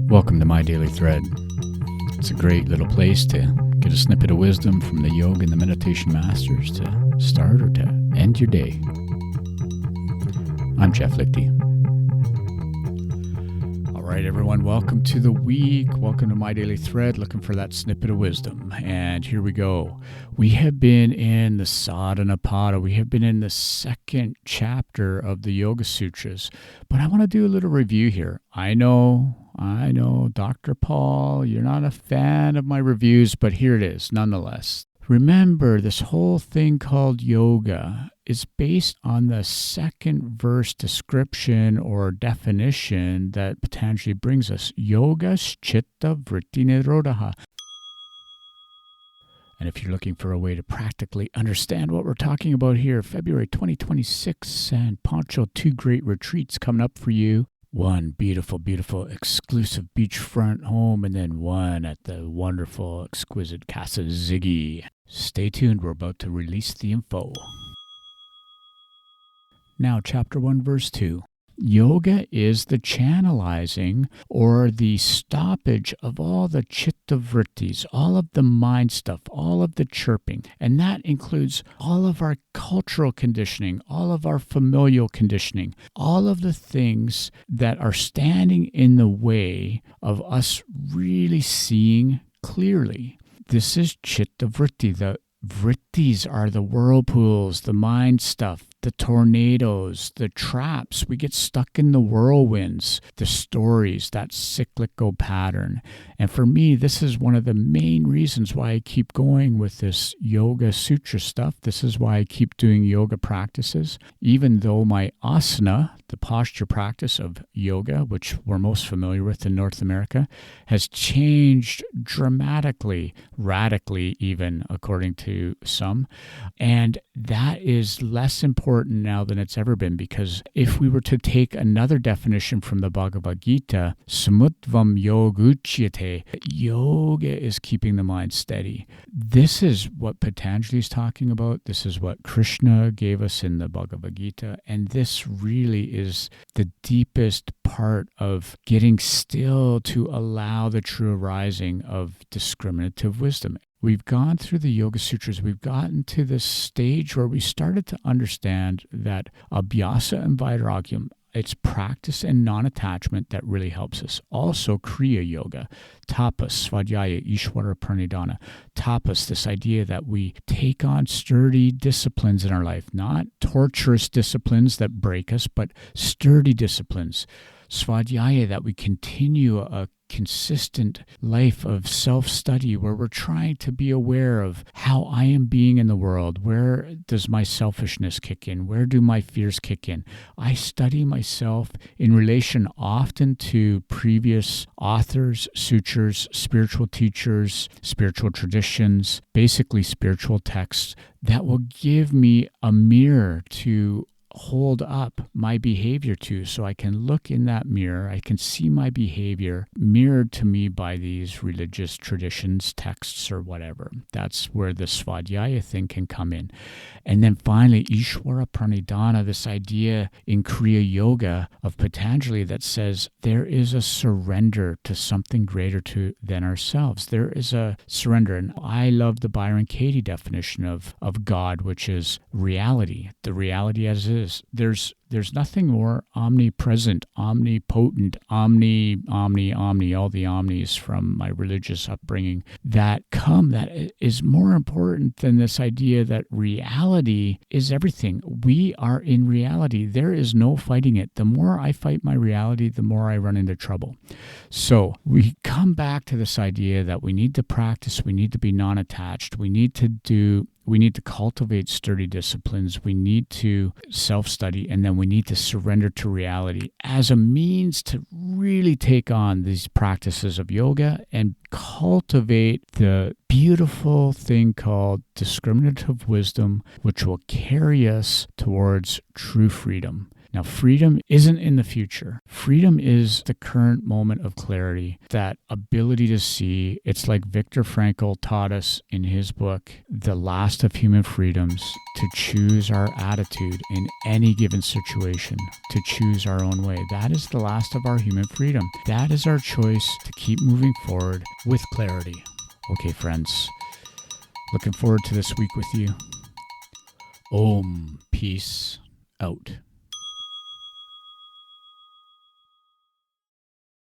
Welcome to My Daily Thread. It's a great little place to get a snippet of wisdom from the yoga and the meditation masters to start or to end your day. I'm Jeff Lichty. All right, everyone, welcome to the week. Welcome to My Daily Thread, looking for that snippet of wisdom. And here we go. We have been in the Sadhana Pada. We have been in the second chapter of the Yoga Sutras. But I want to do a little review here. I know, Dr. Paul, you're not a fan of my reviews, but here it is nonetheless. Remember, this whole thing called yoga is based on the second verse description or definition that Patanjali brings us. Yogaś, citta-vṛtti-nirodhaḥ. And if you're looking for a way to practically understand what we're talking about here, February 2026 and Poncho, 2 great retreats coming up for you. One beautiful, beautiful, exclusive beachfront home, and then one at the wonderful, exquisite Casa Ziggy. Stay tuned, we're about to release the info. Now, chapter 1, verse 2. Yoga is the channelizing or the stoppage of all the citta-vṛttis, all of the mind stuff, all of the chirping. And that includes all of our cultural conditioning, all of our familial conditioning, all of the things that are standing in the way of us really seeing clearly. This is citta-vṛtti. The vṛttis are the whirlpools, the mind stuff, the tornadoes, the traps. We get stuck in the whirlwinds, the stories, that cyclical pattern. And for me, this is one of the main reasons why I keep going with this Yoga Sūtra stuff. This is why I keep doing yoga practices. Even though my āsana, the posture practice of yoga, which we're most familiar with in North America, has changed dramatically, radically even, according to some. And that is less important now than it's ever been, because if we were to take another definition from the Bhagavad Gītā, samutvam yoguchyate, yoga is keeping the mind steady. This is what Patanjali is talking about. This is what Krishna gave us in the Bhagavad Gītā. And this really is the deepest part of getting still to allow the true arising of discriminative wisdom. We've gone through the Yoga Sutras. We've gotten to this stage where we started to understand that abhyasa and vairagyam, it's practice and non-attachment that really helps us. Also, Kriya Yoga, tapas, svadhyaya, ishvara pranidhana. Tapas, this idea that we take on sturdy disciplines in our life, not torturous disciplines that break us, but sturdy disciplines. Svadhyaya, that we continue a consistent life of self-study where we're trying to be aware of how I am being in the world. Where does my selfishness kick in? Where do my fears kick in? I study myself in relation often to previous authors, sutras, spiritual teachers, spiritual traditions, basically spiritual texts that will give me a mirror to hold up my behavior to, so I can look in that mirror. I can see my behavior mirrored to me by these religious traditions, texts, or whatever. That's where the svadhyaya thing can come in. And then finally, ishvara pranidhana, this idea in Kriya Yoga of Patanjali that says there is a surrender to something greater than ourselves. There is a surrender. And I love the Byron Katie definition of God, which is reality, the reality as it is. There's nothing more omnipresent, omnipotent, omni, all the omnis from my religious upbringing that is more important than this idea that reality is everything. We are in reality. There is no fighting it. The more I fight my reality, the more I run into trouble. So we come back to this idea that we need to practice, we need to be non-attached, we need to cultivate sturdy disciplines. We need to self-study, and then we need to surrender to reality as a means to really take on these practices of yoga and cultivate the beautiful thing called discriminative wisdom, which will carry us towards true freedom. Now, freedom isn't in the future. Freedom is the current moment of clarity, that ability to see. It's like Viktor Frankl taught us in his book, The Last of Human Freedoms, to choose our attitude in any given situation, to choose our own way. That is the last of our human freedom. That is our choice to keep moving forward with clarity. Okay, friends, looking forward to this week with you. Om. Peace out.